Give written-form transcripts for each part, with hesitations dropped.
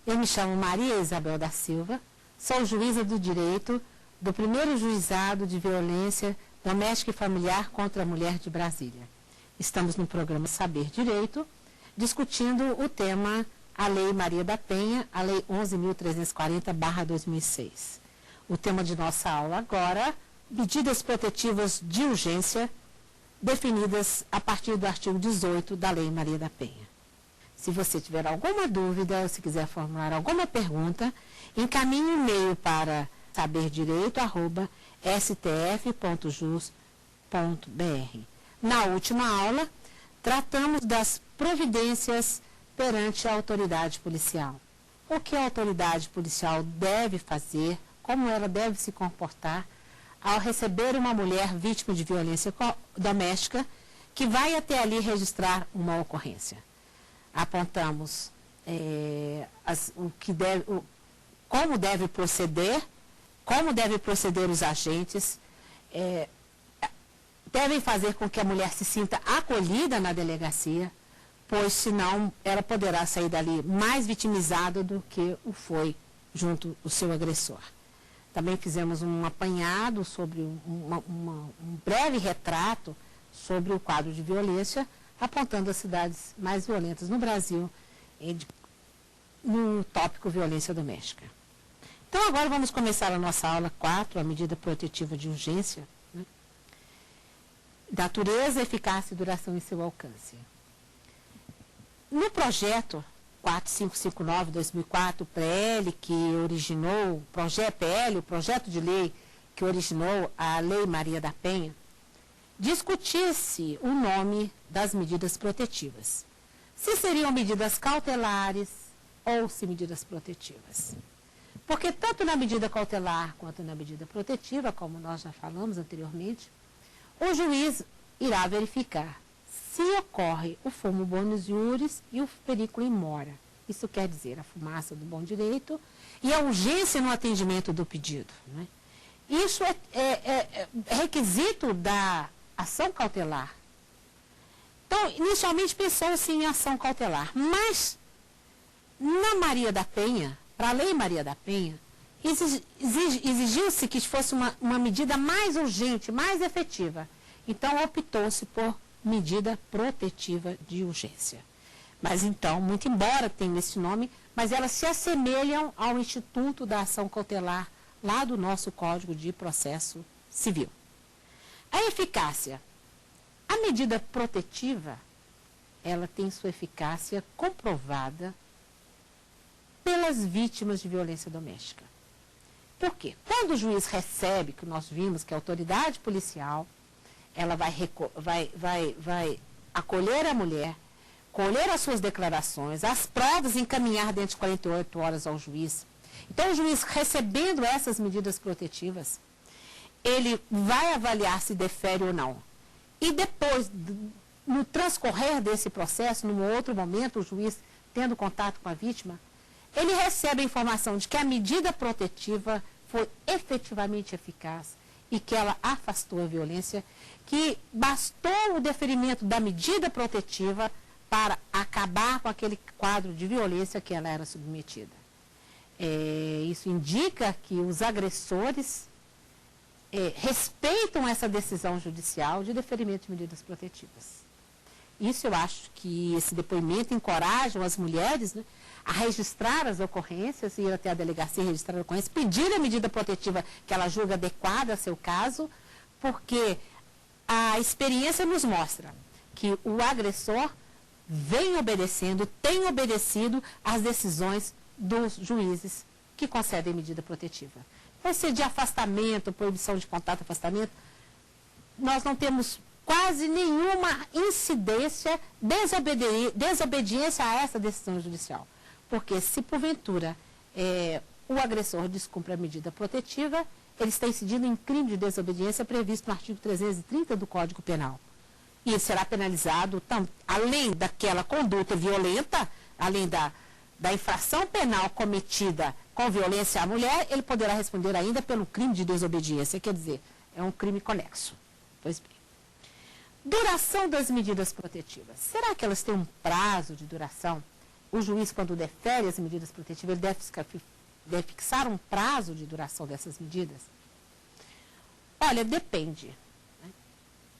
Eu me chamo Maria Isabel da Silva, sou juíza do direito do primeiro juizado de violência doméstica e familiar contra a mulher de Brasília. Estamos no programa Saber Direito, discutindo o tema a Lei Maria da Penha, a Lei 11.340/2006. O tema de nossa aula agora, medidas protetivas de urgência, definidas a partir do artigo 18 da Lei Maria da Penha. Se você tiver alguma dúvida, se quiser formular alguma pergunta, encaminhe um e-mail para saberdireito@stf.jus.br. Na última aula, tratamos das providências perante a autoridade policial. O que a autoridade policial deve fazer, como ela deve se comportar ao receber uma mulher vítima de violência doméstica que vai até ali registrar uma ocorrência. Apontamos como deve proceder os agentes, devem fazer com que a mulher se sinta acolhida na delegacia, pois senão ela poderá sair dali mais vitimizada do que o foi junto ao seu agressor. Também fizemos um apanhado sobre um breve retrato sobre o quadro de violência, apontando as cidades mais violentas no Brasil no tópico violência doméstica. Então, agora vamos começar a nossa aula 4, a medida protetiva de urgência, né? Natureza, eficácia e duração em seu alcance. No projeto 4559/2004, PL, que originou, o projeto de lei que originou a Lei Maria da Penha, discutia-se o nome das medidas protetivas. Se seriam medidas cautelares ou se medidas protetivas. Porque tanto na medida cautelar quanto na medida protetiva, como nós já falamos anteriormente, o juiz irá verificar se ocorre o fumo bonus iuris e o periculo in mora. Isso quer dizer a fumaça do bom direito e a urgência no atendimento do pedido, né? Isso é requisito da ação cautelar. Então, inicialmente pensou-se em ação cautelar, mas na Maria da Penha, para a Lei Maria da Penha, exigiu-se que fosse uma medida mais urgente, mais efetiva. Então, optou-se por medida protetiva de urgência. Mas então, muito embora tenha esse nome, mas elas se assemelham ao Instituto da Ação Cautelar, lá do nosso Código de Processo Civil. A eficácia. A medida protetiva, ela tem sua eficácia comprovada pelas vítimas de violência doméstica. Por quê? Quando o juiz recebe, que nós vimos que a autoridade policial, ela vai acolher a mulher, colher as suas declarações, as provas, encaminhar dentro de 48 horas ao juiz. Então, o juiz, recebendo essas medidas protetivas, ele vai avaliar se defere ou não. E depois, no transcorrer desse processo, num outro momento, o juiz, tendo contato com a vítima, ele recebe a informação de que a medida protetiva foi efetivamente eficaz e que ela afastou a violência, que bastou o deferimento da medida protetiva para acabar com aquele quadro de violência que ela era submetida. Isso indica que os agressores respeitam essa decisão judicial de deferimento de medidas protetivas. Isso eu acho que esse depoimento encoraja as mulheres, né, a registrar as ocorrências, ir até a delegacia registrar a ocorrência, pedir a medida protetiva que ela julga adequada ao seu caso, porque a experiência nos mostra que o agressor vem obedecendo, tem obedecido às decisões dos juízes que concedem medida protetiva. Vai ser de afastamento, proibição de contato, afastamento, nós não temos quase nenhuma incidência, desobediência a essa decisão judicial. Porque se porventura o agressor descumpre a medida protetiva, ele está incidindo em crime de desobediência previsto no artigo 330 do Código Penal. E ele será penalizado, além daquela conduta violenta, além da infração penal cometida com violência à mulher, ele poderá responder ainda pelo crime de desobediência, quer dizer, é um crime conexo. Pois bem. Duração das medidas protetivas. Será que elas têm um prazo de duração? o juiz, quando defere as medidas protetivas, ele deve fixar um prazo de duração dessas medidas? Olha, depende. Né?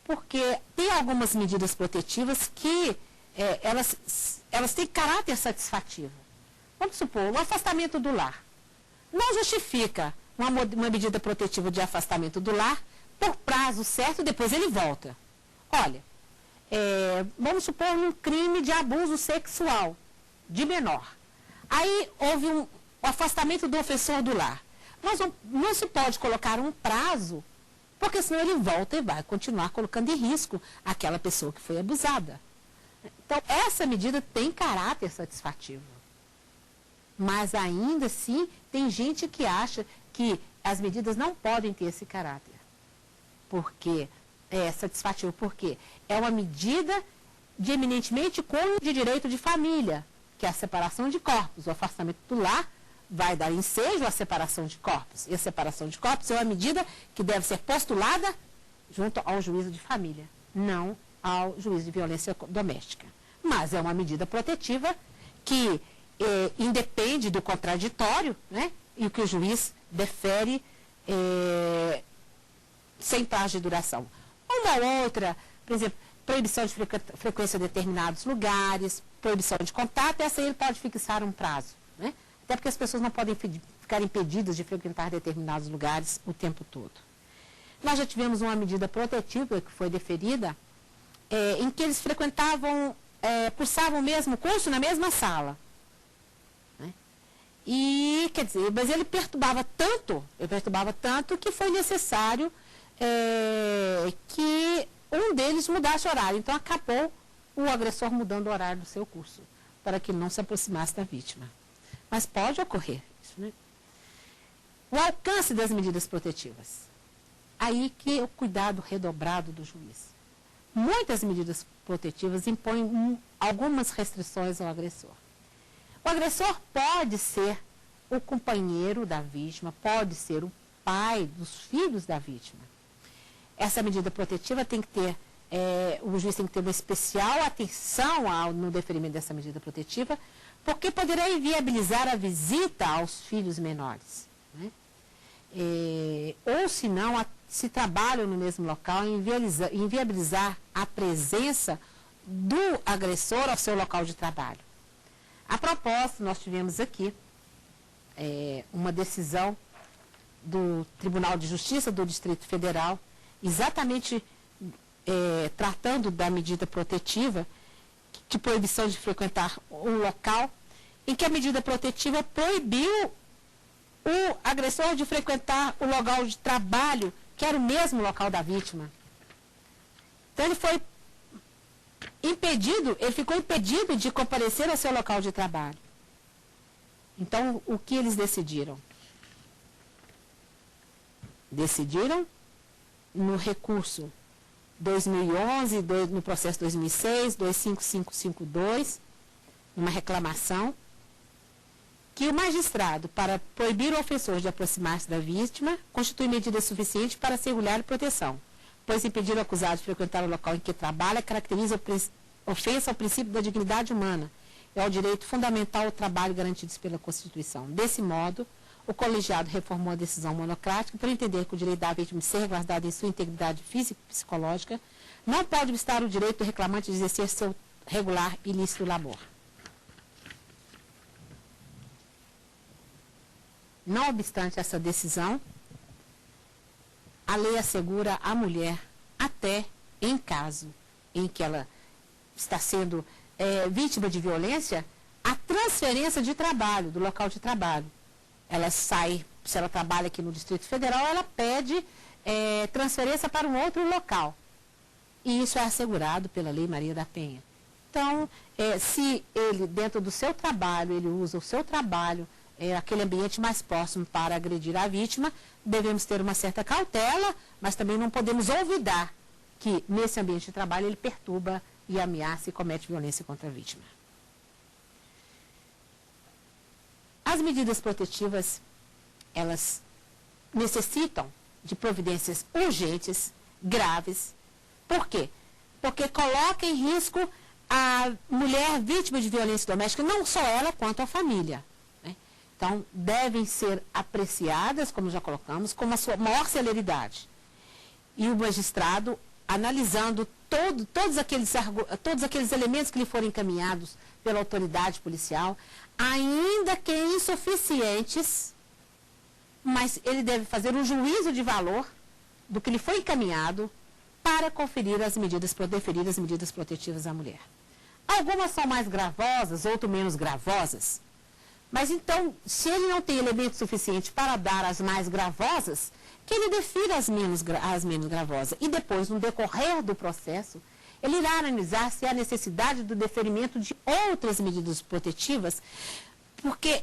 Porque tem algumas medidas protetivas que elas têm caráter satisfativo. Vamos supor, o afastamento do lar. Não justifica uma medida protetiva de afastamento do lar por prazo certo, depois ele volta. Olha, vamos supor um crime de abuso sexual de menor. Aí houve o afastamento do ofensor do lar. Mas não se pode colocar um prazo, porque senão ele volta e vai continuar colocando em risco aquela pessoa que foi abusada. Então, essa medida tem caráter satisfativo. Mas ainda assim, tem gente que acha que as medidas não podem ter esse caráter. Porque é satisfativo, porque é uma medida de eminentemente cunho de direito de família, que é a separação de corpos. O afastamento do lar vai dar ensejo à separação de corpos. E a separação de corpos é uma medida que deve ser postulada junto ao juízo de família, não ao juízo de violência doméstica. Mas é uma medida protetiva que independe do contraditório, né, e que o juiz defere sem prazo de duração. Uma outra, por exemplo, proibição de frequência de determinados lugares, proibição de contato, essa aí ele pode fixar um prazo. Né? Até porque as pessoas não podem ficar impedidas de frequentar determinados lugares o tempo todo. Nós já tivemos uma medida protetiva que foi deferida, em que eles frequentavam, cursavam o mesmo curso na mesma sala. Né? E, quer dizer, mas ele perturbava tanto que foi necessário que um deles mudasse o horário. Então, acabou o agressor mudando o horário do seu curso, para que ele não se aproximasse da vítima. Mas pode ocorrer isso, né? O alcance das medidas protetivas. Aí que é o cuidado redobrado do juiz. Muitas medidas protetivas impõem algumas restrições ao agressor. O agressor pode ser o companheiro da vítima, pode ser o pai dos filhos da vítima. Essa medida protetiva tem que ter, o juiz tem que ter uma especial atenção no deferimento dessa medida protetiva, porque poderá inviabilizar a visita aos filhos menores. Né? Ou, se não, se trabalham no mesmo local, inviabilizar a presença do agressor ao seu local de trabalho. A propósito, nós tivemos aqui uma decisão do Tribunal de Justiça do Distrito Federal, exatamente tratando da medida protetiva de proibição de frequentar um local, em que a medida protetiva proibiu o agressor de frequentar o local de trabalho, que era o mesmo local da vítima. Então ele foi impedido, ele ficou impedido de comparecer ao seu local de trabalho. Então, o que eles decidiram? Decidiram no recurso 2011, no processo 2006, 25552, uma reclamação, que o magistrado, para proibir o ofensor de aproximar-se da vítima, constitui medida suficiente para assegurar proteção, pois impedir o acusado de frequentar o local em que trabalha caracteriza ofensa ao princípio da dignidade humana e ao direito fundamental ao trabalho garantidos pela Constituição. Desse modo, o colegiado reformou a decisão monocrática por entender que o direito da vítima de ser guardado em sua integridade física e psicológica não pode obstar o direito do reclamante de exercer seu regular e lícito labor. Não obstante essa decisão, a lei assegura à mulher, até em caso em que ela está sendo vítima de violência, a transferência de trabalho, do local de trabalho. Ela sai, se ela trabalha aqui no Distrito Federal, ela pede transferência para um outro local. E isso é assegurado pela Lei Maria da Penha. Então, se ele, dentro do seu trabalho, ele usa o seu trabalho, aquele ambiente mais próximo para agredir a vítima, devemos ter uma certa cautela, mas também não podemos olvidar que nesse ambiente de trabalho ele perturba e ameaça e comete violência contra a vítima. As medidas protetivas, elas necessitam de providências urgentes, graves. Por quê? Porque coloca em risco a mulher vítima de violência doméstica, não só ela, quanto a família. Né? Então, devem ser apreciadas, como já colocamos, com a sua maior celeridade. E o magistrado, analisando todos aqueles elementos que lhe foram encaminhados pela autoridade policial, ainda que insuficientes, mas ele deve fazer um juízo de valor do que lhe foi encaminhado para deferir as medidas protetivas à mulher. Algumas são mais gravosas, outras menos gravosas. Mas então, se ele não tem elementos suficientes para dar as mais gravosas, que ele defira as menos gravosas. E depois, no decorrer do processo, ele irá analisar se há necessidade do deferimento de outras medidas protetivas, porque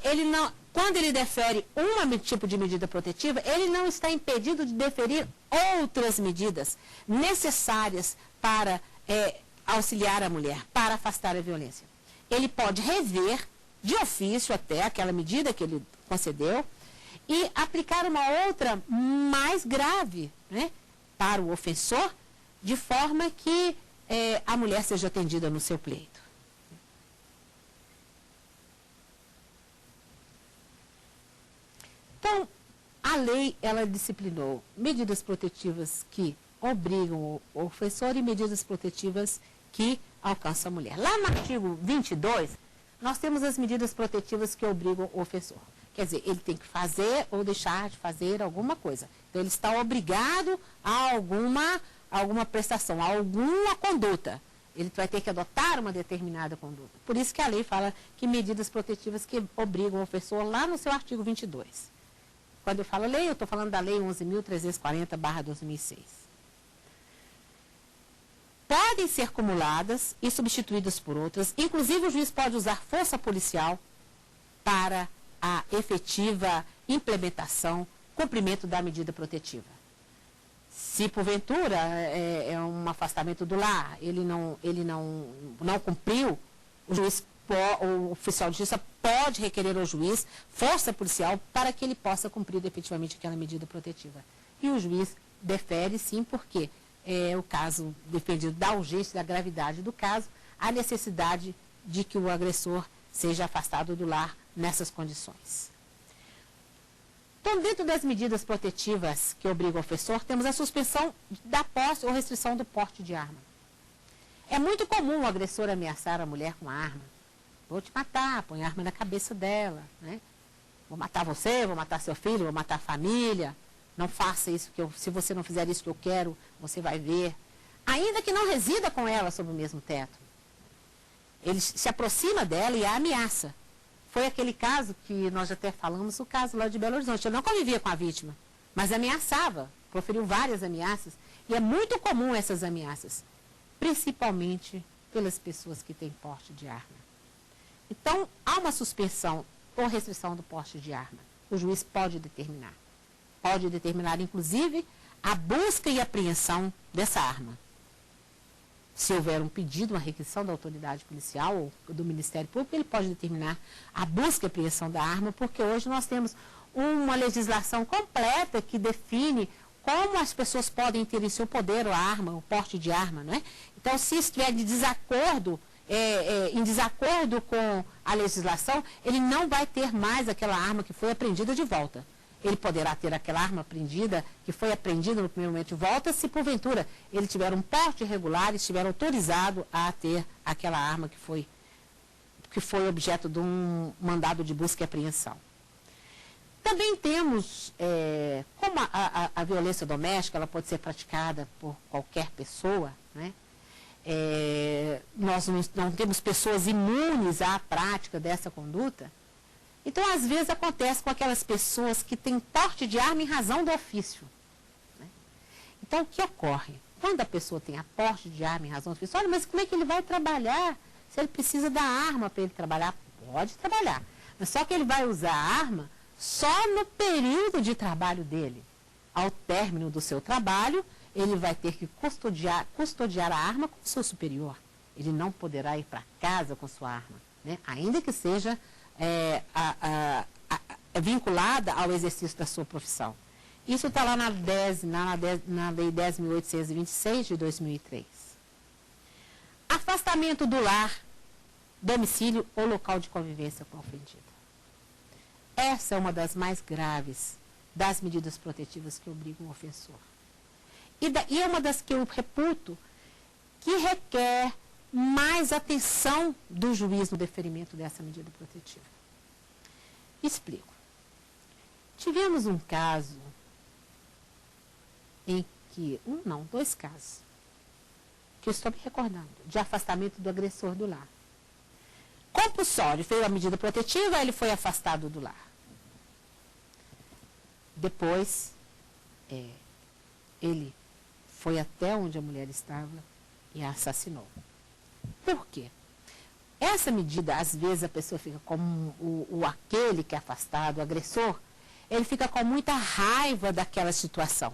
quando ele defere um tipo de medida protetiva, ele não está impedido de deferir outras medidas necessárias para auxiliar a mulher, para afastar a violência. Ele pode rever, de ofício até, aquela medida que ele concedeu, e aplicar uma outra mais grave, né, para o ofensor, de forma que a mulher seja atendida no seu pleito. Então, a lei, ela disciplinou medidas protetivas que obrigam o ofensor e medidas protetivas que alcançam a mulher. Lá no artigo 22, nós temos as medidas protetivas que obrigam o ofensor. Quer dizer, ele tem que fazer ou deixar de fazer alguma coisa. Então, ele está obrigado a alguma prestação, a alguma conduta. Ele vai ter que adotar uma determinada conduta. Por isso que a lei fala que medidas protetivas que obrigam o ofensor lá no seu artigo 22. Quando eu falo lei, eu estou falando da lei 11.340/2006. Podem ser cumuladas e substituídas por outras. Inclusive, o juiz pode usar força policial para a efetiva implementação, cumprimento da medida protetiva. Se, porventura, é um afastamento do lar, ele não cumpriu, o oficial de justiça pode requerer ao juiz força policial para que ele possa cumprir efetivamente aquela medida protetiva. E o juiz defere, sim, porque o caso defendido da urgência, da gravidade do caso, a necessidade de que o agressor seja afastado do lar nessas condições. Então, dentro das medidas protetivas que obrigam o ofensor, temos a suspensão da posse ou restrição do porte de arma. É muito comum o agressor ameaçar a mulher com a arma. Vou te matar, põe a arma na cabeça dela, né? Vou matar você, vou matar seu filho, vou matar a família. Não faça isso, se você não fizer isso que eu quero, você vai ver. Ainda que não resida com ela sob o mesmo teto. Ele se aproxima dela e a ameaça. Foi aquele caso que nós até falamos, o caso lá de Belo Horizonte. Ele não convivia com a vítima, mas ameaçava, proferiu várias ameaças. E é muito comum essas ameaças, principalmente pelas pessoas que têm porte de arma. Então, há uma suspensão ou restrição do porte de arma. O juiz pode determinar. Pode determinar, inclusive, a busca e apreensão dessa arma. Se houver um pedido, uma requisição da autoridade policial ou do Ministério Público, ele pode determinar a busca e apreensão da arma, porque hoje nós temos uma legislação completa que define como as pessoas podem ter em seu poder a arma, o porte de arma, não é? Então, se estiver de desacordo, em desacordo com a legislação, ele não vai ter mais aquela arma que foi apreendida de volta. Ele poderá ter aquela arma apreendida, que foi apreendida no primeiro momento de volta, se porventura ele tiver um porte irregular e estiver autorizado a ter aquela arma que foi objeto de um mandado de busca e apreensão. Também temos, como a violência doméstica, ela pode ser praticada por qualquer pessoa, né? Nós não temos pessoas imunes à prática dessa conduta. Então, às vezes, acontece com aquelas pessoas que têm porte de arma em razão do ofício. Né? Então, o que ocorre? Quando a pessoa tem a porte de arma em razão do ofício, olha, mas como é que ele vai trabalhar? Se ele precisa da arma para ele trabalhar, pode trabalhar. Mas só que ele vai usar a arma só no período de trabalho dele. Ao término do seu trabalho, ele vai ter que custodiar a arma com o seu superior. Ele não poderá ir para casa com sua arma, né? Ainda que seja vinculada ao exercício da sua profissão. Isso está lá na Lei 10.826 de 2003. Afastamento afastamento do lar, domicílio ou local de convivência com a ofendida. Essa é uma das mais graves das medidas protetivas que obrigam o ofensor. E é uma das que eu reputo que requer mais atenção do juiz no deferimento dessa medida protetiva. Explico. Tivemos um caso em que, dois casos, que eu estou me recordando, de afastamento do agressor do lar. Compulsório, fez a medida protetiva, ele foi afastado do lar. Depois, ele foi até onde a mulher estava e a assassinou. Por quê? Essa medida, às vezes, a pessoa fica como aquele que é afastado, o agressor, ele fica com muita raiva daquela situação.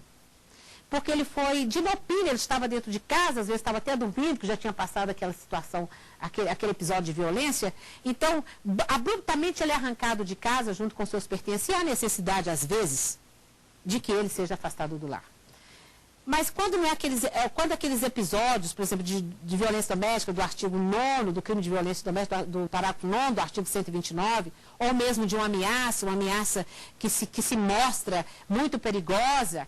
Porque ele foi de inopina, ele estava dentro de casa, às vezes estava até dormindo, que já tinha passado aquela situação, aquele episódio de violência. Então, abruptamente ele é arrancado de casa junto com seus pertences. E há necessidade, às vezes, de que ele seja afastado do lar. Mas quando não é quando aqueles episódios, por exemplo, de violência doméstica, do artigo 9º, do crime de violência doméstica, do parágrafo 9º, do artigo 129, ou mesmo de uma ameaça que se mostra muito perigosa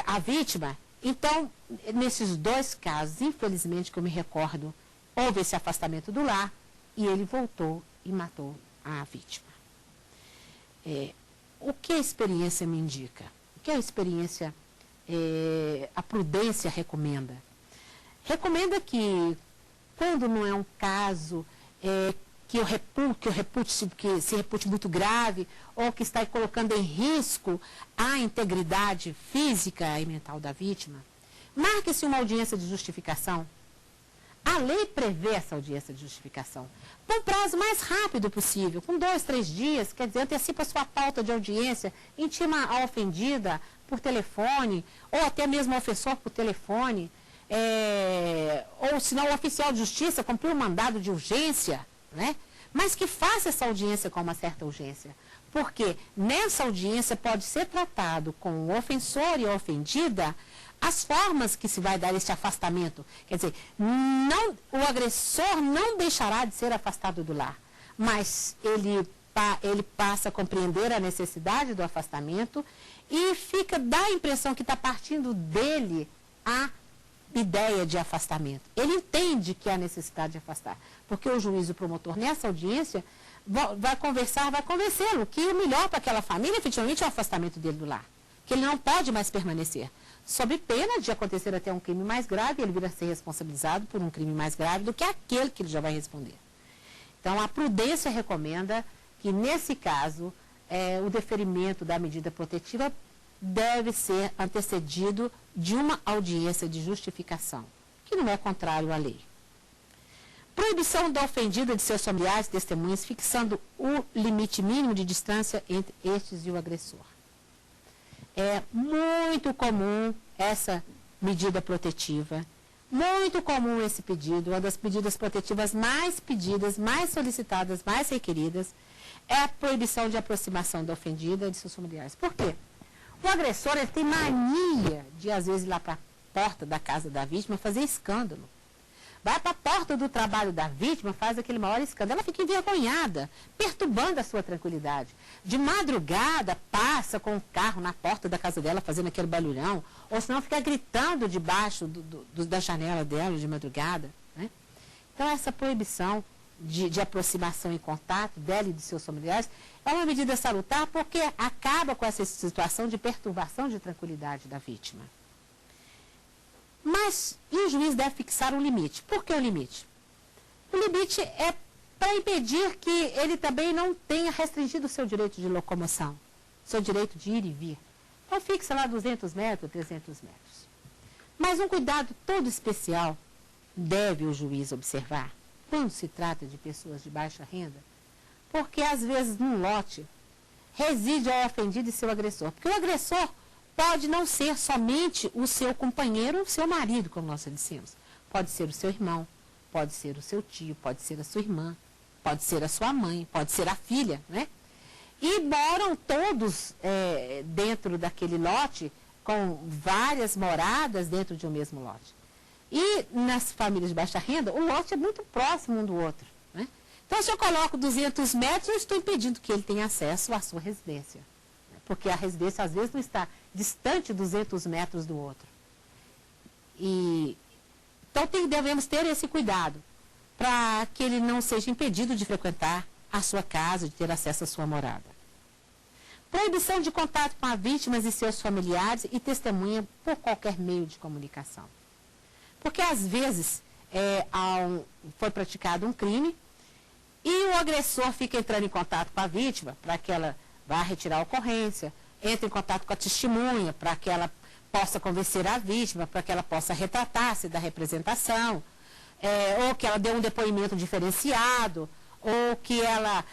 à vítima. Então, nesses dois casos, infelizmente, que eu me recordo, houve esse afastamento do lar e ele voltou e matou a vítima. O que a experiência me indica? O que a experiência, a prudência recomenda? Recomenda que, quando não é um caso que se repute muito grave, ou que está colocando em risco a integridade física e mental da vítima, marque-se uma audiência de justificação. A lei prevê essa audiência de justificação com o prazo mais rápido possível, com 2, 3 dias, quer dizer, antecipa a sua pauta de audiência, intima a ofendida por telefone, ou até mesmo o ofensor por telefone, ou se não o oficial de justiça cumpriu um mandado de urgência, né? Mas que faça essa audiência com uma certa urgência, porque nessa audiência pode ser tratado com o ofensor e a ofendida as formas que se vai dar esse afastamento. Quer dizer, o agressor não deixará de ser afastado do lar, mas ele passa a compreender a necessidade do afastamento e dá a impressão que está partindo dele a ideia de afastamento. Ele entende que há necessidade de afastar, porque o juiz e o promotor, nessa audiência, vai convencê-lo que o melhor para aquela família, efetivamente, é o afastamento dele do lar, que ele não pode mais permanecer, sob pena de acontecer até um crime mais grave, ele vir a ser responsabilizado por um crime mais grave do que aquele que ele já vai responder. Então, a prudência recomenda que, nesse caso, o deferimento da medida protetiva deve ser antecedido de uma audiência de justificação, que não é contrário à lei. Proibição da ofendida de seus familiares e testemunhas, fixando o limite mínimo de distância entre estes e o agressor. É muito comum essa medida protetiva, muito comum esse pedido, uma das medidas protetivas mais pedidas, mais solicitadas, mais requeridas, é a proibição de aproximação da ofendida de seus familiares. Por quê? O agressor, ele tem mania de, às vezes, ir lá para a porta da casa da vítima fazer escândalo. Vai para a porta do trabalho da vítima, faz aquele maior escândalo. Ela fica envergonhada, perturbando a sua tranquilidade. De madrugada, passa com o carro na porta da casa dela, fazendo aquele barulhão. Ou senão fica gritando debaixo da janela dela de madrugada, né? Então, essa proibição de aproximação e contato dela e de seus familiares é uma medida salutar, porque acaba com essa situação de perturbação de tranquilidade da vítima. Mas o juiz deve fixar um limite. Por que o limite? O limite é para impedir que ele também não tenha restringido o seu direito de locomoção, seu direito de ir e vir. Então fixa lá 200 metros, 300 metros. Mas um cuidado todo especial deve o juiz observar quando se trata de pessoas de baixa renda, porque às vezes num lote reside o ofendido e seu agressor. Porque o agressor pode não ser somente o seu companheiro ou o seu marido, como nós dissemos. Pode ser o seu irmão, pode ser o seu tio, pode ser a sua irmã, pode ser a sua mãe, pode ser a filha, né? E moram todos dentro daquele lote, com várias moradas dentro de um mesmo lote. E nas famílias de baixa renda, o lote é muito próximo um do outro, né? Então, se eu coloco 200 metros, eu estou impedindo que ele tenha acesso à sua residência. Porque a residência, às vezes, não está distante 200 metros do outro. Então, devemos ter esse cuidado para que ele não seja impedido de frequentar a sua casa, de ter acesso à sua morada. Proibição de contato com as vítimas e seus familiares e testemunha por qualquer meio de comunicação. Porque, às vezes, foi praticado um crime e o agressor fica entrando em contato com a vítima para que ela vá retirar a ocorrência, entra em contato com a testemunha para que ela possa convencer a vítima, para que ela possa retratar-se da representação, ou que ela dê um depoimento diferenciado, ou que ela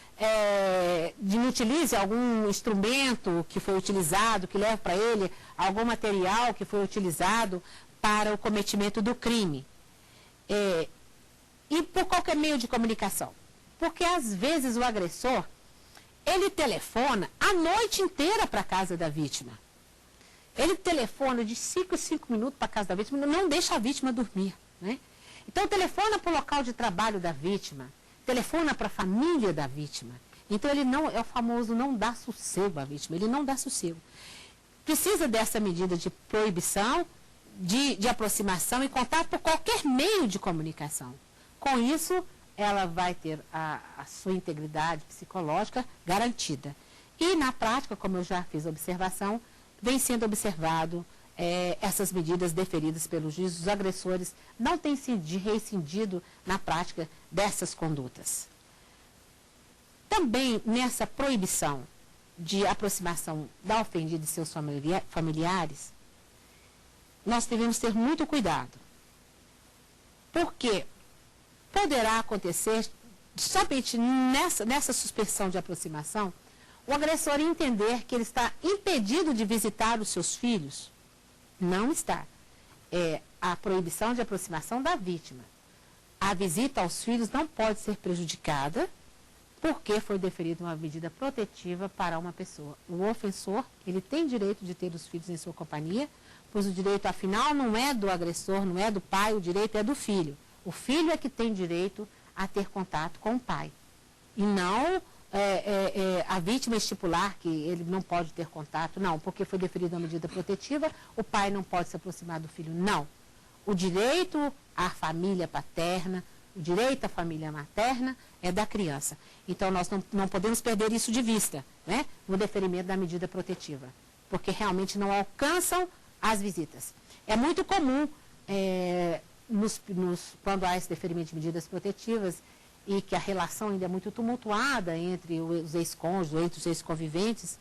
utilize algum instrumento que foi utilizado, que leve para ele algum material que foi utilizado para o cometimento do crime. E por qualquer meio de comunicação. Porque, às vezes, o agressor, ele telefona a noite inteira para a casa da vítima. Ele telefona de 5 em 5 minutos para a casa da vítima, não deixa a vítima dormir, né? Então, telefona para o local de trabalho da vítima, telefona para a família da vítima. Então, ele não, é o famoso não dá sossego à vítima, ele não dá sossego. Precisa dessa medida de proibição, de aproximação e contato por qualquer meio de comunicação. Com isso, ela vai ter a sua integridade psicológica garantida. E, na prática, como eu já fiz a observação, vem sendo observado essas medidas deferidas pelos juízes. Os agressores não têm rescindido na prática dessas condutas. Também nessa proibição de aproximação da ofendida e seus familiares, nós devemos ter muito cuidado. Porque poderá acontecer, somente nessa suspensão de aproximação, o agressor entender que ele está impedido de visitar os seus filhos. Não está. É a proibição de aproximação da vítima. A visita aos filhos não pode ser prejudicada porque foi deferida uma medida protetiva para uma pessoa. O ofensor, ele tem direito de ter os filhos em sua companhia, pois o direito, afinal, não é do agressor, não é do pai, o direito é do filho. O filho é que tem direito a ter contato com o pai. E não a vítima estipular que ele não pode ter contato. Não, porque foi deferida uma medida protetiva, o pai não pode se aproximar do filho. Não. O direito à família paterna, o direito à família materna é da criança. Então, nós não podemos perder isso de vista, né, no deferimento da medida protetiva, porque realmente não alcançam as visitas. É muito comum, quando há esse deferimento de medidas protetivas e que a relação ainda é muito tumultuada entre os ex-cônjuges ou entre os ex-conviventes,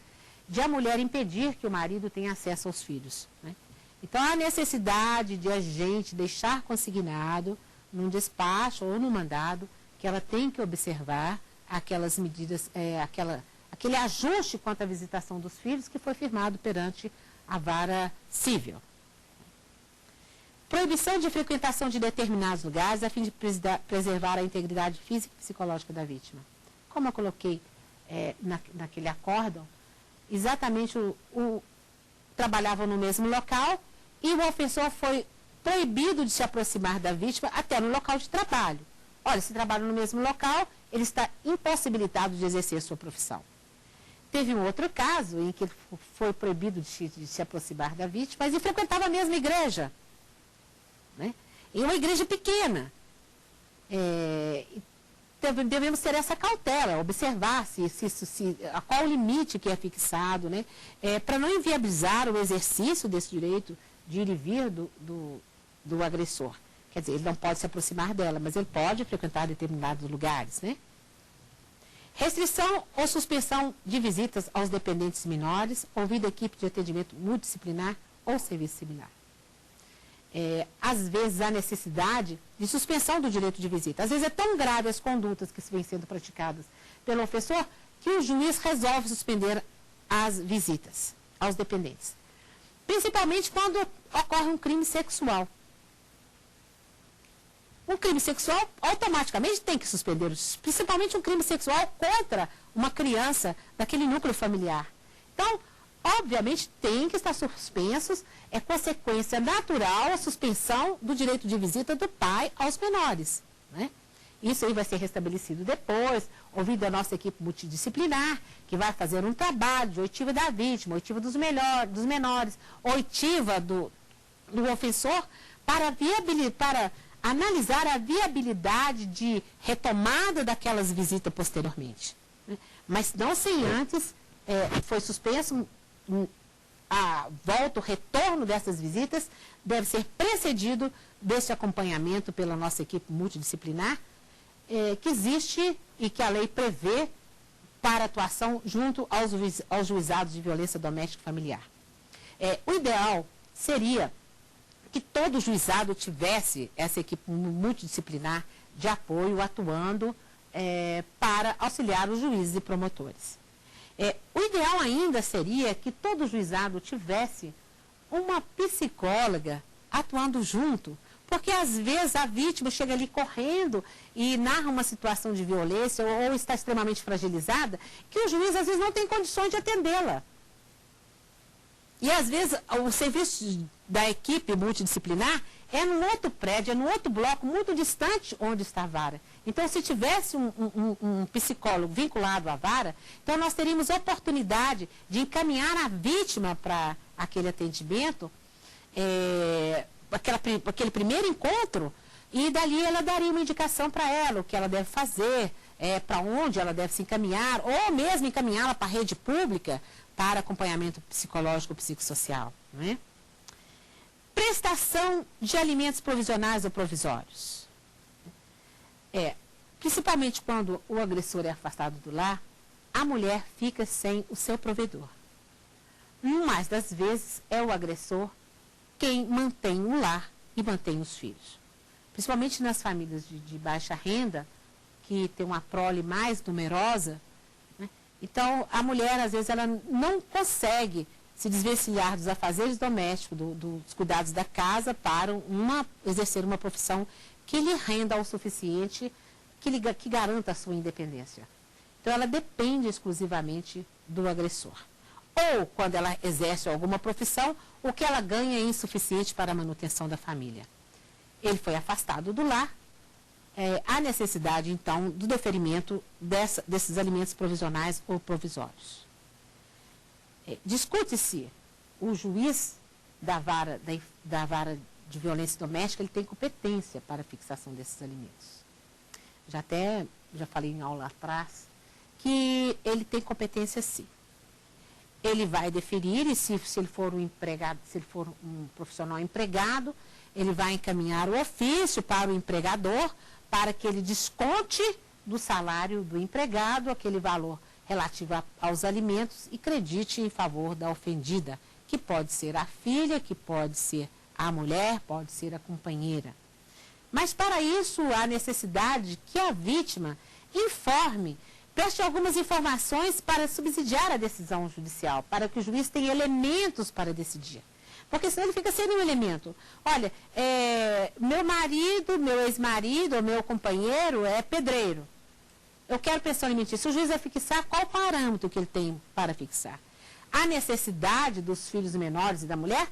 de a mulher impedir que o marido tenha acesso aos filhos, né? Então, há necessidade de a gente deixar consignado num despacho ou no mandado que ela tem que observar aquelas medidas, aquele ajuste quanto à visitação dos filhos que foi firmado perante a vara civil. Proibição de frequentação de determinados lugares a fim de preservar a integridade física e psicológica da vítima. Como eu coloquei naquele acórdão, exatamente trabalhavam no mesmo local e o ofensor foi proibido de se aproximar da vítima até no local de trabalho. Olha, se trabalha no mesmo local, ele está impossibilitado de exercer sua profissão. Teve um outro caso em que ele foi proibido de se aproximar da vítima, mas ele frequentava a mesma igreja, né? E uma igreja pequena. Devemos ter essa cautela, observar a qual o limite que é fixado, né? Para não inviabilizar o exercício desse direito de ir e vir do agressor. Quer dizer, ele não pode se aproximar dela, mas ele pode frequentar determinados lugares, né? Restrição ou suspensão de visitas aos dependentes menores, ouvida equipe de atendimento multidisciplinar ou serviço similar. Às vezes há necessidade de suspensão do direito de visita. Às vezes é tão grave as condutas que vêm sendo praticadas pelo ofensor que o juiz resolve suspender as visitas aos dependentes. Principalmente quando ocorre um crime sexual. Um crime sexual automaticamente tem que suspender, principalmente um crime sexual contra uma criança daquele núcleo familiar. Então, obviamente tem que estar suspensos, é consequência natural a suspensão do direito de visita do pai aos menores, né? Isso aí vai ser restabelecido depois, ouvindo a nossa equipe multidisciplinar, que vai fazer um trabalho de oitiva da vítima, oitiva dos menores, oitiva do ofensor, para analisar a viabilidade de retomada daquelas visitas posteriormente, né? Mas não sem antes, foi suspenso a volta, o retorno dessas visitas deve ser precedido desse acompanhamento pela nossa equipe multidisciplinar, que existe e que a lei prevê para atuação junto aos juizados de violência doméstica e familiar. O ideal seria que todo juizado tivesse essa equipe multidisciplinar de apoio atuando para auxiliar os juízes e promotores. O ideal ainda seria que todo juizado tivesse uma psicóloga atuando junto, porque às vezes a vítima chega ali correndo e narra uma situação de violência ou está extremamente fragilizada, que o juiz às vezes não tem condições de atendê-la. E às vezes o serviço da equipe multidisciplinar é num outro prédio, é num outro bloco, muito distante onde está a vara. Então, se tivesse um psicólogo vinculado à vara, então nós teríamos oportunidade de encaminhar a vítima para aquele atendimento, aquele primeiro encontro, e dali ela daria uma indicação para ela, o que ela deve fazer, para onde ela deve se encaminhar, ou mesmo encaminhá-la para a rede pública para acompanhamento psicológico, psicossocial, né? Prestação de alimentos provisionais ou provisórios. Principalmente quando o agressor é afastado do lar, a mulher fica sem o seu provedor. Mais das vezes é o agressor quem mantém o lar e mantém os filhos. Principalmente nas famílias de baixa renda, que tem uma prole mais numerosa, né? Então a mulher, às vezes, ela não consegue se desvencilhar dos afazeres domésticos, dos cuidados da casa, para exercer uma profissão que lhe renda o suficiente, que garanta a sua independência. Então, ela depende exclusivamente do agressor. Ou, quando ela exerce alguma profissão, o que ela ganha é insuficiente para a manutenção da família. Ele foi afastado do lar, há necessidade, então, do deferimento desses alimentos provisionais ou provisórios. Discute-se, o juiz da vara de violência doméstica, ele tem competência para a fixação desses alimentos. Já falei em aula atrás, que ele tem competência sim. Ele vai deferir, e se ele for um empregado, se ele for um profissional empregado, ele vai encaminhar o ofício para o empregador, para que ele desconte do salário do empregado aquele valor relativo aos alimentos e credite em favor da ofendida, que pode ser a filha, que pode ser a mulher, pode ser a companheira. Mas para isso há necessidade que a vítima preste algumas informações para subsidiar a decisão judicial, para que o juiz tenha elementos para decidir. Porque senão ele fica sem nenhum elemento. Olha, meu marido, meu ex-marido, ou meu companheiro é pedreiro. Eu quero pensão alimentícia. O juiz vai fixar qual parâmetro que ele tem para fixar. A necessidade dos filhos menores e da mulher,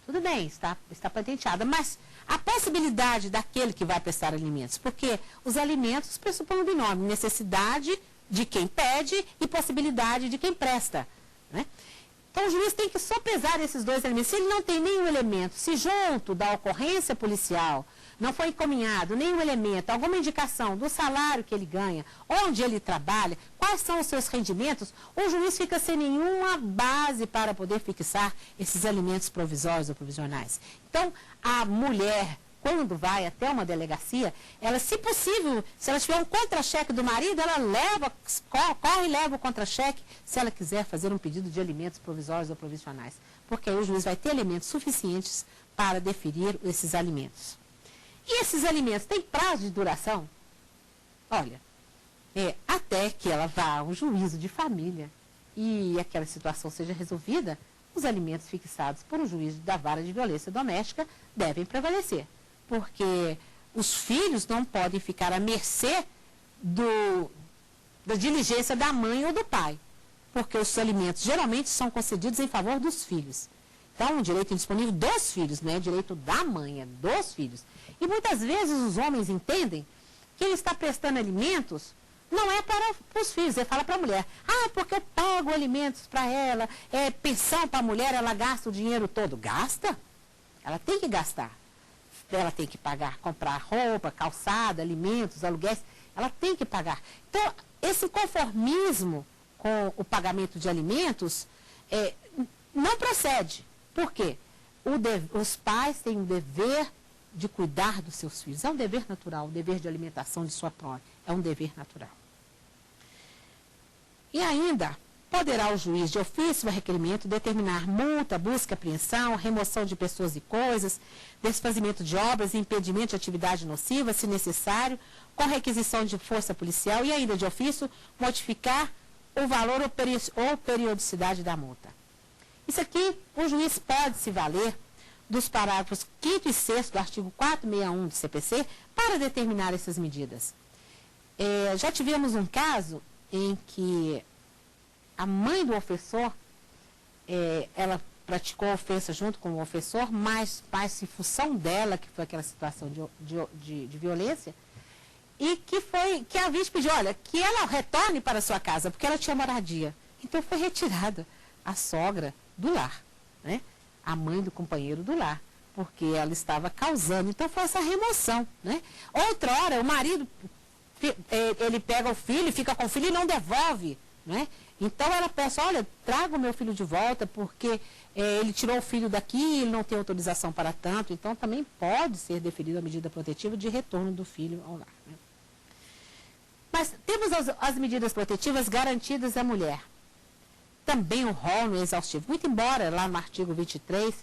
tudo bem, está patenteada, mas a possibilidade daquele que vai prestar alimentos, porque os alimentos pressupõem um binômio, necessidade de quem pede e possibilidade de quem presta, né? Então, o juiz tem que sopesar esses dois elementos. Se ele não tem nenhum elemento, se junto da ocorrência policial não foi encaminhado nenhum elemento, alguma indicação do salário que ele ganha, onde ele trabalha, quais são os seus rendimentos, o juiz fica sem nenhuma base para poder fixar esses alimentos provisórios ou provisionais. Então, a mulher, quando vai até uma delegacia, ela, se possível, se ela tiver um contra-cheque do marido, ela corre e leva o contra-cheque, se ela quiser fazer um pedido de alimentos provisórios ou provisionais. Porque aí o juiz vai ter elementos suficientes para deferir esses alimentos. E esses alimentos têm prazo de duração? Olha, até que ela vá a um juízo de família e aquela situação seja resolvida, os alimentos fixados por um juiz da vara de violência doméstica devem prevalecer. Porque os filhos não podem ficar à mercê da diligência da mãe ou do pai. porque os alimentos geralmente são concedidos em favor dos filhos. Então, um direito indisponível dos filhos, não é direito da mãe, é dos filhos. E muitas vezes os homens entendem que ele está prestando alimentos, não é para os filhos. Ele fala para a mulher, porque eu pago alimentos para ela, pensão para a mulher, ela gasta o dinheiro todo. Gasta? Ela tem que gastar. Ela tem que pagar, comprar roupa, calçada, alimentos, aluguéis, ela tem que pagar. Então, esse conformismo com o pagamento de alimentos não procede. Por quê? Os pais têm o dever de cuidar dos seus filhos. É um dever natural, o dever de alimentação de sua prole. É um dever natural. E ainda, poderá o juiz de ofício ou requerimento determinar multa, busca, apreensão, remoção de pessoas e coisas, desfazimento de obras e impedimento de atividade nociva, se necessário, com requisição de força policial e ainda de ofício, modificar o valor ou periodicidade da multa. Isso aqui, o juiz pode se valer dos parágrafos 5º e 6º do artigo 461 do CPC para determinar essas medidas. Já tivemos um caso em que a mãe do ofensor, ela praticou a ofensa junto com o ofensor, mas em função dela, que foi aquela situação de violência, e que a vítima pediu, olha, que ela retorne para a sua casa, porque ela tinha moradia. Então foi retirada a sogra do lar, né? A mãe do companheiro do lar, porque ela estava causando. Então foi essa remoção, né? Outra hora, o marido, ele pega o filho, fica com o filho e não devolve, né? Então ela pensa, olha, traga o meu filho de volta, porque ele tirou o filho daqui, ele não tem autorização para tanto. Então também pode ser deferida a medida protetiva de retorno do filho ao lar, né? Mas temos as medidas protetivas garantidas à mulher. Também o rol não é exaustivo. Muito embora lá no artigo 23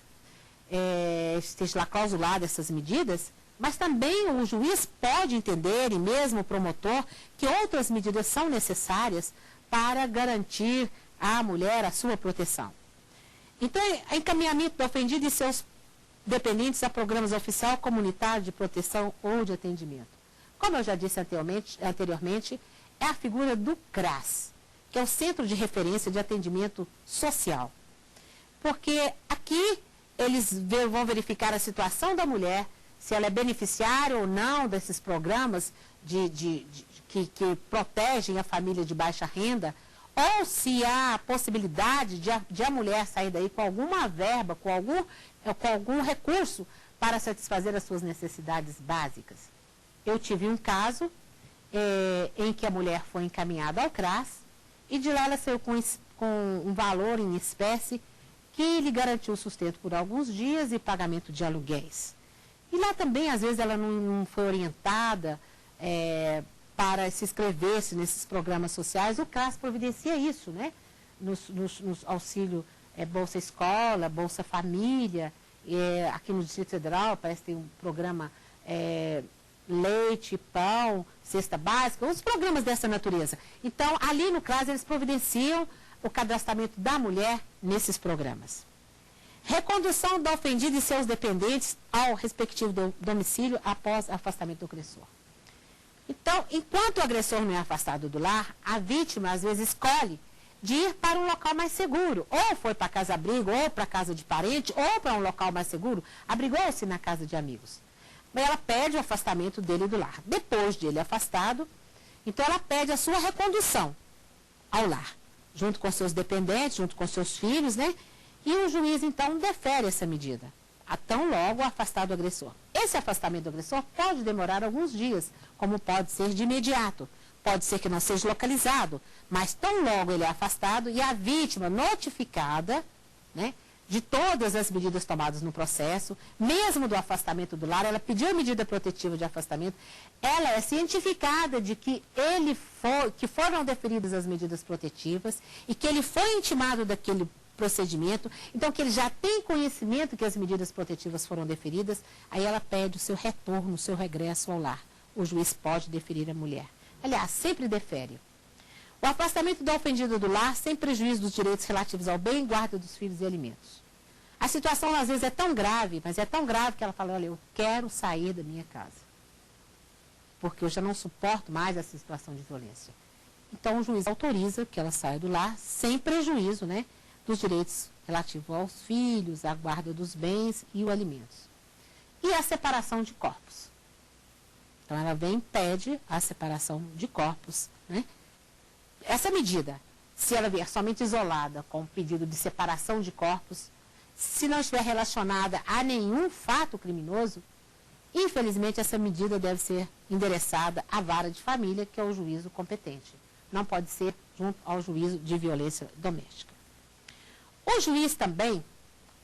esteja lá clausulado essas medidas, mas também o juiz pode entender, e mesmo o promotor, que outras medidas são necessárias para garantir à mulher a sua proteção. Então, encaminhamento do ofendido e seus dependentes a programas oficial, comunitário de proteção ou de atendimento. Como eu já disse anteriormente, é a figura do CRAS, que é o Centro de Referência de Atendimento Social. Porque aqui eles vão verificar a situação da mulher, se ela é beneficiária ou não desses programas que protegem a família de baixa renda, ou se há a possibilidade de a mulher sair daí com alguma verba, com algum recurso para satisfazer as suas necessidades básicas. Eu tive um caso em que a mulher foi encaminhada ao CRAS e de lá ela saiu com um valor em espécie que lhe garantiu o sustento por alguns dias e pagamento de aluguéis. E lá também, às vezes, ela não foi orientada para se inscrever-se nesses programas sociais. O CRAS providencia isso, né? Nos auxílio Bolsa Escola, Bolsa Família, aqui no Distrito Federal parece que tem um programa leite, pão, cesta básica, uns programas dessa natureza. Então, ali no CRAS, eles providenciam o cadastramento da mulher nesses programas. Recondução da ofendida e seus dependentes ao respectivo domicílio após afastamento do agressor. Então, enquanto o agressor não é afastado do lar, a vítima, às vezes, escolhe de ir para um local mais seguro. Ou foi para casa-abrigo, ou para casa de parente, ou para um local mais seguro, abrigou-se na casa de amigos. Ela pede o afastamento dele do lar. Depois de ele afastado, então ela pede a sua recondução ao lar, junto com seus dependentes, junto com seus filhos, né? E o juiz, então, defere essa medida, a tão logo afastado do agressor. Esse afastamento do agressor pode demorar alguns dias, como pode ser de imediato. Pode ser que não seja localizado, mas tão logo ele é afastado e a vítima notificada, né? De todas as medidas tomadas no processo, mesmo do afastamento do lar, ela pediu a medida protetiva de afastamento, ela é cientificada de que que foram deferidas as medidas protetivas e que ele foi intimado daquele procedimento, então que ele já tem conhecimento que as medidas protetivas foram deferidas, aí ela pede o seu retorno, o seu regresso ao lar. O juiz pode deferir a mulher. Aliás, sempre defere. O afastamento do ofendido do lar sem prejuízo dos direitos relativos ao bem e guarda dos filhos e alimentos. A situação, às vezes, é tão grave, mas é tão grave que ela fala, olha, eu quero sair da minha casa. Porque eu já não suporto mais essa situação de violência. Então, o juiz autoriza que ela saia do lar sem prejuízo, né, dos direitos relativos aos filhos, à guarda dos bens e os alimentos. E a separação de corpos. Então, ela vem e pede a separação de corpos, né? Essa medida, se ela vier somente isolada com o pedido de separação de corpos, se não estiver relacionada a nenhum fato criminoso, infelizmente essa medida deve ser endereçada à vara de família, que é o juízo competente. Não pode ser junto ao juízo de violência doméstica. O juiz também,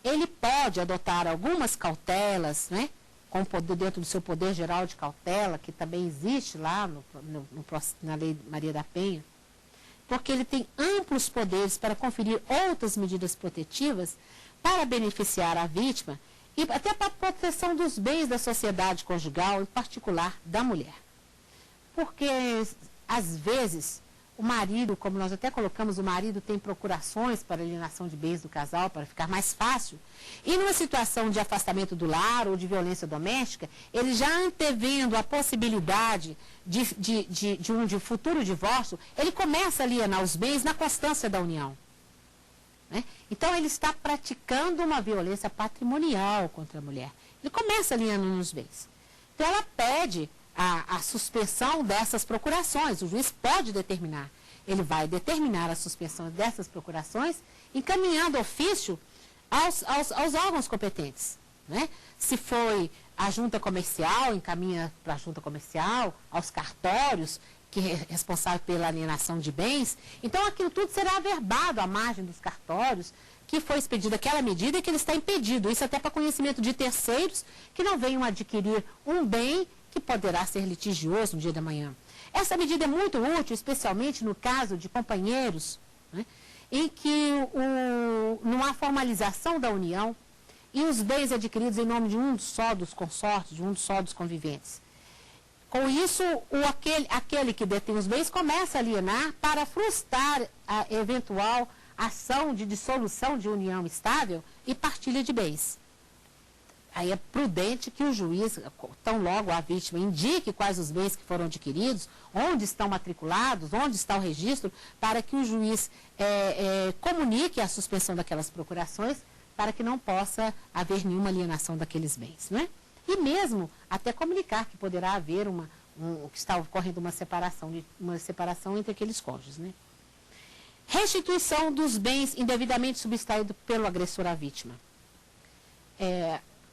ele pode adotar algumas cautelas, né, com poder, dentro do seu poder geral de cautela, que também existe lá na Lei Maria da Penha, porque ele tem amplos poderes para conferir outras medidas protetivas para beneficiar a vítima e até para a proteção dos bens da sociedade conjugal, em particular da mulher. Porque, às vezes, o marido, como nós até colocamos, o marido tem procurações para alienação de bens do casal, para ficar mais fácil. E numa situação de afastamento do lar ou de violência doméstica, ele já antevendo a possibilidade de um futuro divórcio, ele começa a alienar os bens na constância da união. Né? Então, ele está praticando uma violência patrimonial contra a mulher. Ele começa alienando os bens. Então, ela pede a suspensão dessas procurações. O juiz pode determinar. Ele vai determinar a suspensão dessas procurações, encaminhando ofício aos órgãos competentes. Né? Se foi a junta comercial, encaminha para a junta comercial, aos cartórios, que é responsável pela alienação de bens. Então, aquilo tudo será averbado à margem dos cartórios, que foi expedida aquela medida e que ele está impedido. Isso até para conhecimento de terceiros que não venham adquirir um bem que poderá ser litigioso no dia da manhã. Essa medida é muito útil, especialmente no caso de companheiros, né, em que não há formalização da união e os bens adquiridos em nome de um só dos consortes, de um só dos conviventes. Com isso, aquele que detém os bens começa a alienar para frustrar a eventual ação de dissolução de união estável e partilha de bens. Aí é prudente que o juiz, tão logo a vítima indique quais os bens que foram adquiridos, onde estão matriculados, onde está o registro, para que o juiz comunique a suspensão daquelas procurações, para que não possa haver nenhuma alienação daqueles bens, né? E mesmo até comunicar que poderá haver que está ocorrendo uma separação entre aqueles cônjuges, né? Restituição dos bens indevidamente subtraídos pelo agressor à vítima.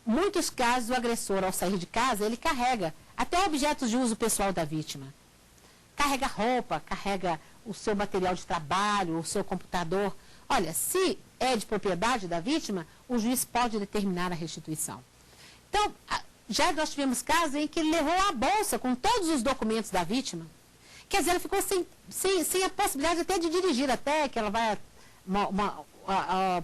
Muitos casos, o agressor, ao sair de casa, ele carrega até objetos de uso pessoal da vítima. Carrega roupa, carrega o seu material de trabalho, o seu computador. Olha, se é de propriedade da vítima, o juiz pode determinar a restituição. Então, já nós tivemos casos em que ele levou a bolsa com todos os documentos da vítima. Quer dizer, ela ficou sem a possibilidade até de dirigir, até que ela vai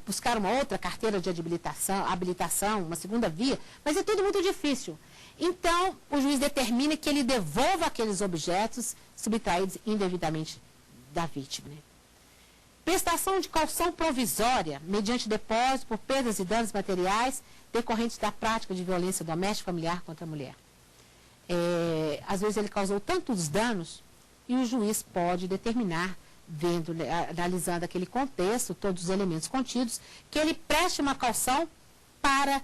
buscar uma outra carteira de habilitação, uma segunda via, mas é tudo muito difícil. Então, o juiz determina que ele devolva aqueles objetos subtraídos indevidamente da vítima. Né? Prestação de caução provisória, mediante depósito por perdas e danos materiais decorrentes da prática de violência doméstica familiar contra a mulher. Às vezes ele causou tantos danos e o juiz pode determinar, analisando aquele contexto, todos os elementos contidos, que ele preste uma caução para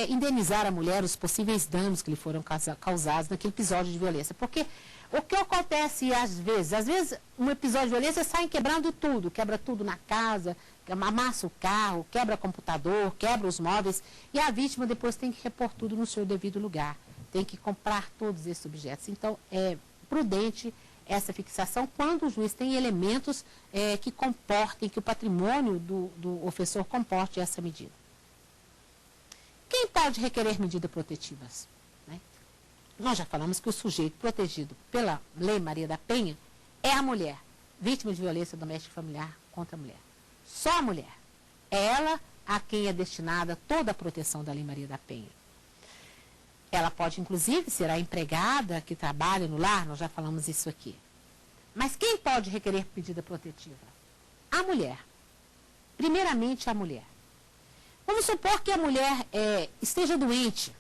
indenizar a mulher os possíveis danos que lhe foram causados naquele episódio de violência. Porque o que acontece às vezes um episódio de violência sai quebrando tudo, quebra tudo na casa, amassa o carro, quebra computador, quebra os móveis, e a vítima depois tem que repor tudo no seu devido lugar, tem que comprar todos esses objetos. Então, é prudente essa fixação quando o juiz tem elementos que comportem, que o patrimônio do ofensor comporte essa medida. Quem pode requerer medidas protetivas? Né? Nós já falamos que o sujeito protegido pela Lei Maria da Penha é a mulher, vítima de violência doméstica e familiar contra a mulher. Só a mulher. É ela a quem é destinada toda a proteção da Lei Maria da Penha. Ela pode, inclusive, ser a empregada que trabalha no lar, nós já falamos isso aqui. Mas quem pode requerer medida protetiva? A mulher. Primeiramente, a mulher. Vamos supor que a mulher esteja doente.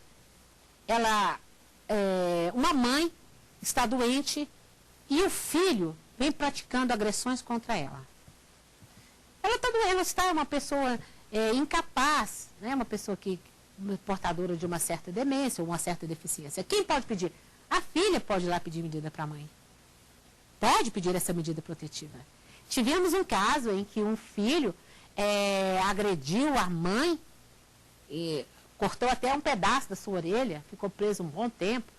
Uma mãe está doente e o filho vem praticando agressões contra ela. Ela está uma pessoa incapaz, né? Uma pessoa portadora de uma certa demência ou uma certa deficiência. Quem pode pedir? A filha pode ir lá pedir medida para a mãe. Pode pedir essa medida protetiva. Tivemos um caso em que um filho agrediu a mãe, e cortou até um pedaço da sua orelha, ficou preso um bom tempo.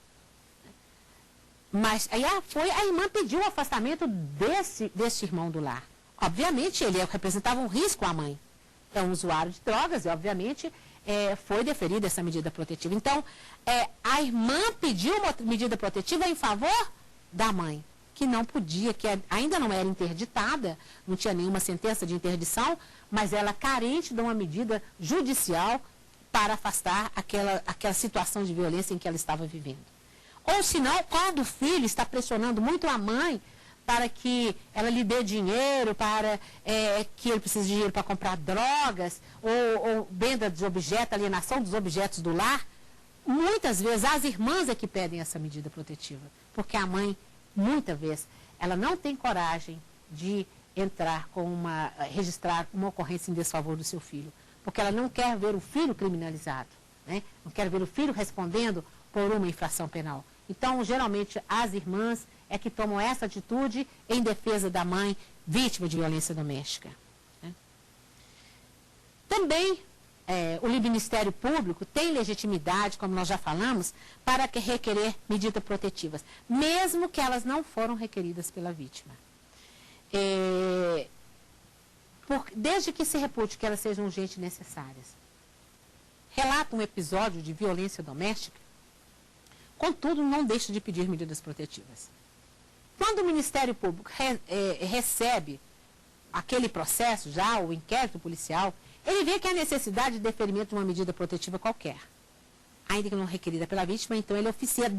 Mas aí a irmã pediu o afastamento desse irmão do lar. Obviamente, ele representava um risco à mãe. É um usuário de drogas e, obviamente, foi deferida essa medida protetiva. Então, a irmã pediu uma medida protetiva em favor da mãe, que não podia, que ainda não era interditada, não tinha nenhuma sentença de interdição, mas ela carente de uma medida judicial para afastar aquela situação de violência em que ela estava vivendo. Ou senão, quando o filho está pressionando muito a mãe para que ela lhe dê dinheiro, para que ele precise de dinheiro para comprar drogas, ou venda dos objetos, alienação dos objetos do lar, muitas vezes as irmãs é que pedem essa medida protetiva. Porque a mãe, muitas vezes, ela não tem coragem de entrar registrar uma ocorrência em desfavor do seu filho. Porque ela não quer ver o filho criminalizado, né? Não quer ver o filho respondendo por uma infração penal. Então, geralmente, as irmãs é que tomam essa atitude em defesa da mãe vítima de violência doméstica, né? Também, o Ministério Público tem legitimidade, como nós já falamos, para requerer medidas protetivas, mesmo que elas não foram requeridas pela vítima. Desde que se repute que elas sejam urgentes e necessárias. Relata um episódio de violência doméstica, contudo, não deixa de pedir medidas protetivas. Quando o Ministério Público recebe aquele processo, já o inquérito policial, ele vê que há necessidade de deferimento de uma medida protetiva qualquer, ainda que não requerida pela vítima, então ele oficia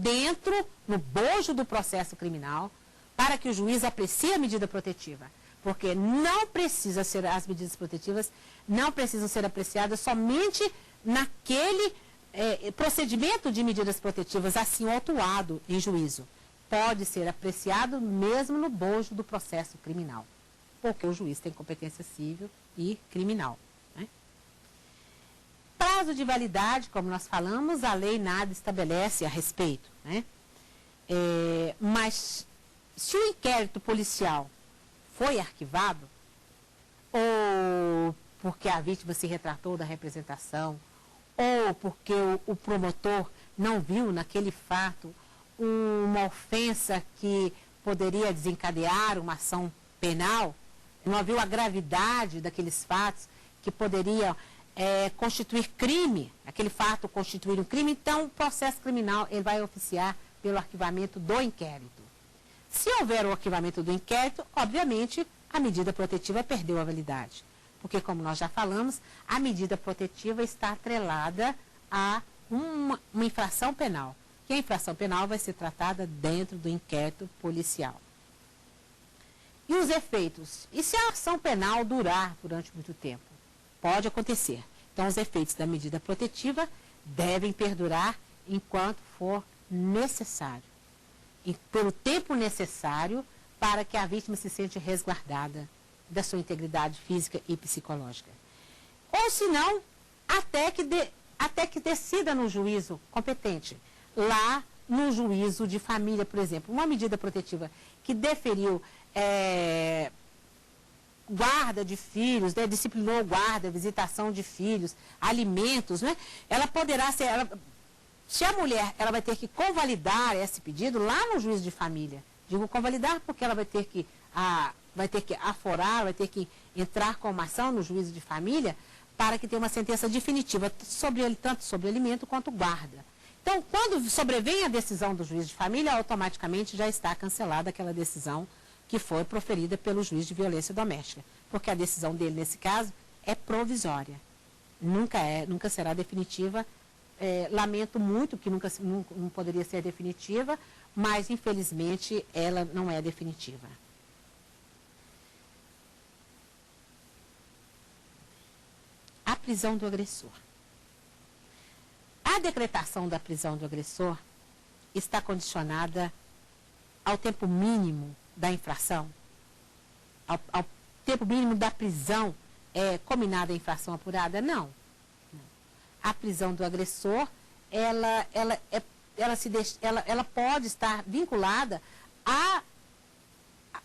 no bojo do processo criminal, para que o juiz aprecie a medida protetiva. Porque as medidas protetivas não precisam ser apreciadas somente naquele procedimento de medidas protetivas assim autuado em juízo. Pode ser apreciado mesmo no bojo do processo criminal, porque o juiz tem competência civil e criminal, né? Prazo de validade, como nós falamos, a lei nada estabelece a respeito, né? Mas se o inquérito policial foi arquivado, ou porque a vítima se retratou da representação, ou porque o promotor não viu naquele fato uma ofensa que poderia desencadear uma ação penal, não viu a gravidade daqueles fatos que poderia constituir crime, aquele fato constituir um crime, então o processo criminal ele vai oficiar pelo arquivamento do inquérito. Se houver o arquivamento do inquérito, obviamente, a medida protetiva perdeu a validade. Porque, como nós já falamos, a medida protetiva está atrelada a uma infração penal. Que a infração penal vai ser tratada dentro do inquérito policial. E os efeitos? E se a ação penal durar durante muito tempo? Pode acontecer. Então, os efeitos da medida protetiva devem perdurar enquanto for necessário. E pelo tempo necessário para que a vítima se sente resguardada da sua integridade física e psicológica. Ou se não, até que decida no juízo competente. Lá no juízo de família, por exemplo, uma medida protetiva que deferiu guarda de filhos, né, disciplinou guarda, visitação de filhos, alimentos, né, ela poderá ser... Se a mulher ela vai ter que convalidar esse pedido lá no juízo de família, digo convalidar porque ela vai ter que aforar, vai ter que entrar com uma ação no juízo de família para que tenha uma sentença definitiva sobre ele, tanto sobre alimento quanto guarda. Então, quando sobrevém a decisão do juiz de família, automaticamente já está cancelada aquela decisão que foi proferida pelo juiz de violência doméstica, porque a decisão dele, nesse caso, é provisória. Nunca será definitiva. Lamento muito que nunca não poderia ser definitiva, mas, infelizmente, ela não é definitiva. A prisão do agressor. A decretação da prisão do agressor está condicionada ao tempo mínimo da infração, ao tempo mínimo da prisão combinada à infração apurada? Não. A prisão do agressor, ela pode estar vinculada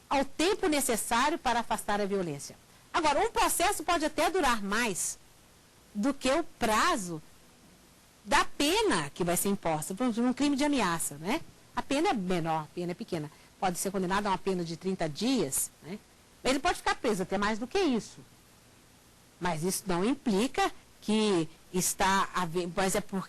ao tempo necessário para afastar a violência. Agora, um processo pode até durar mais do que o prazo da pena que vai ser imposta, por exemplo, um crime de ameaça, né? A pena é menor, a pena é pequena. Pode ser condenado a uma pena de 30 dias, né? Ele pode ficar preso até mais do que isso. Mas isso não implica que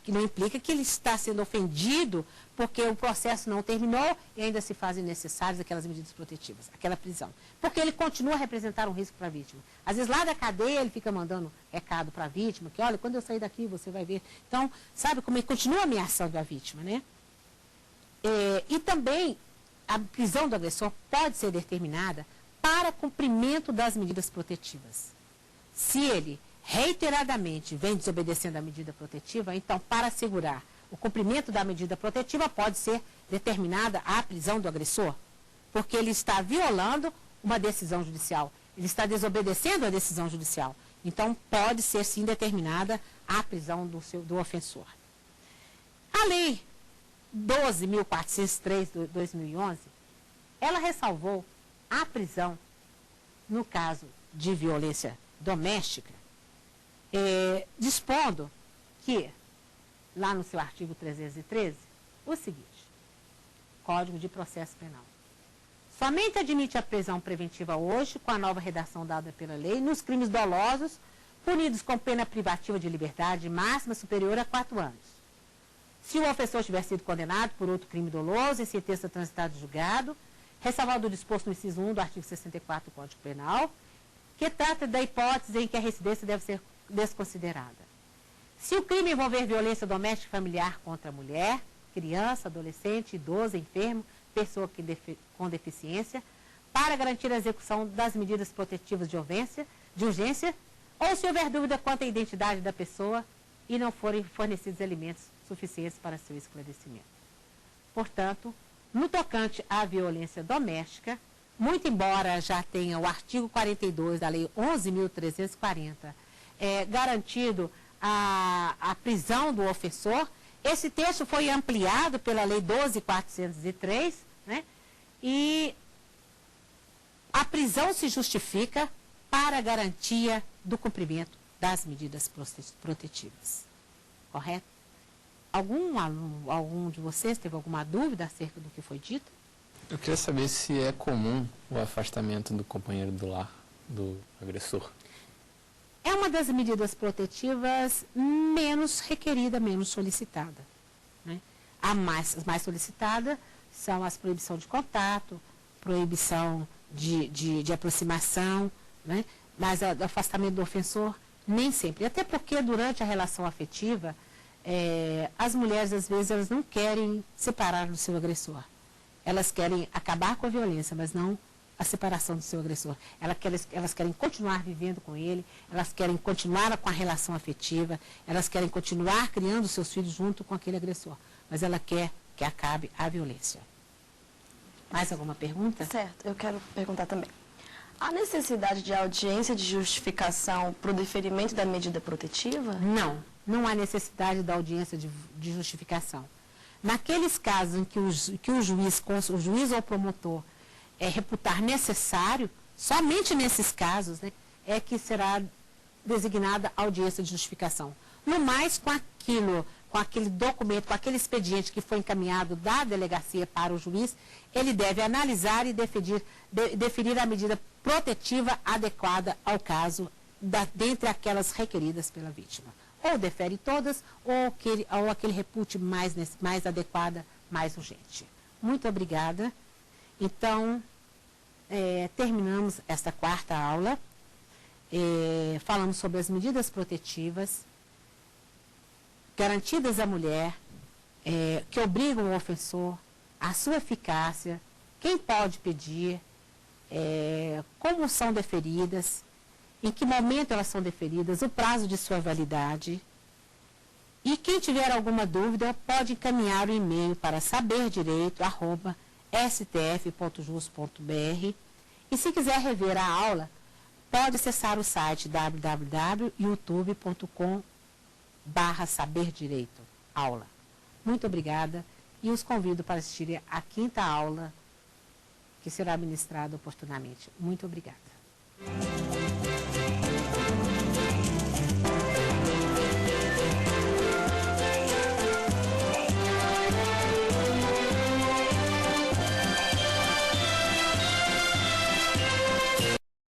não implica que ele está sendo ofendido porque o processo não terminou e ainda se fazem necessárias aquelas medidas protetivas, aquela prisão. Porque ele continua a representar um risco para a vítima. Às vezes lá da cadeia ele fica mandando recado para a vítima, que olha, quando eu sair daqui você vai ver. Então, sabe como ele continua ameaçando a vítima, né? E também a prisão do agressor pode ser determinada para cumprimento das medidas protetivas. Se ele reiteradamente vem desobedecendo a medida protetiva, então, para assegurar o cumprimento da medida protetiva, pode ser determinada a prisão do agressor, porque ele está violando uma decisão judicial, ele está desobedecendo a decisão judicial. Então, pode ser, sim, determinada a prisão do ofensor. A Lei 12.403, de 2011, ela ressalvou a prisão no caso de violência doméstica, dispondo que, lá no seu artigo 313, o seguinte: Código de Processo Penal. Somente admite a prisão preventiva hoje, com a nova redação dada pela lei, nos crimes dolosos, punidos com pena privativa de liberdade máxima superior a 4 anos. Se o ofensor tiver sido condenado por outro crime doloso em sentença transitada de julgado, ressalvado o disposto no inciso 1 do artigo 64 do Código Penal, que trata da hipótese em que a residência deve ser desconsiderada. Se o crime envolver violência doméstica e familiar contra a mulher, criança, adolescente, idoso, enfermo, pessoa com deficiência, para garantir a execução das medidas protetivas de urgência, ou se houver dúvida quanto à identidade da pessoa e não forem fornecidos elementos suficientes para seu esclarecimento. Portanto, no tocante à violência doméstica, muito embora já tenha o artigo 42 da Lei 11.340 garantido a prisão do ofensor, esse texto foi ampliado pela Lei 12.403, né? E a prisão se justifica para a garantia do cumprimento das medidas protetivas. Correto? Algum de vocês teve alguma dúvida acerca do que foi dito? Eu queria saber se é comum o afastamento do companheiro do lar, do agressor. É uma das medidas protetivas menos requerida, menos solicitada, né? A mais solicitada são as proibição de contato, proibição de aproximação, né? Mas o afastamento do ofensor nem sempre. Até porque durante a relação afetiva, as mulheres, às vezes, elas não querem separar do seu agressor. Elas querem acabar com a violência, mas não a separação do seu agressor. Elas querem continuar vivendo com ele, elas querem continuar com a relação afetiva, elas querem continuar criando seus filhos junto com aquele agressor. Mas ela quer que acabe a violência. Mais alguma pergunta? Certo, eu quero perguntar também. Há necessidade de audiência de justificação para o deferimento da medida protetiva? Não há necessidade da audiência de justificação. Naqueles casos em que o juiz ou o promotor reputar necessário, somente nesses casos, né, é que será designada audiência de justificação. No mais, com aquele documento, com aquele expediente que foi encaminhado da delegacia para o juiz, ele deve analisar e definir a medida protetiva adequada ao caso, dentre aquelas requeridas pela vítima. Ou defere todas, ou aquele repute mais adequada, mais urgente. Muito obrigada. Então, terminamos esta quarta aula. Falamos sobre as medidas protetivas garantidas à mulher, que obrigam o ofensor, a sua eficácia, quem pode pedir, como são deferidas, em que momento elas são deferidas, o prazo de sua validade. E quem tiver alguma dúvida pode encaminhar o e-mail para saberdireito@sp.gov.br. stf.jus.br. E se quiser rever a aula, pode acessar o site www.youtube.com/saberdireito-aula. Muito obrigada e os convido para assistirem à 5ª aula que será ministrada oportunamente. Muito obrigada.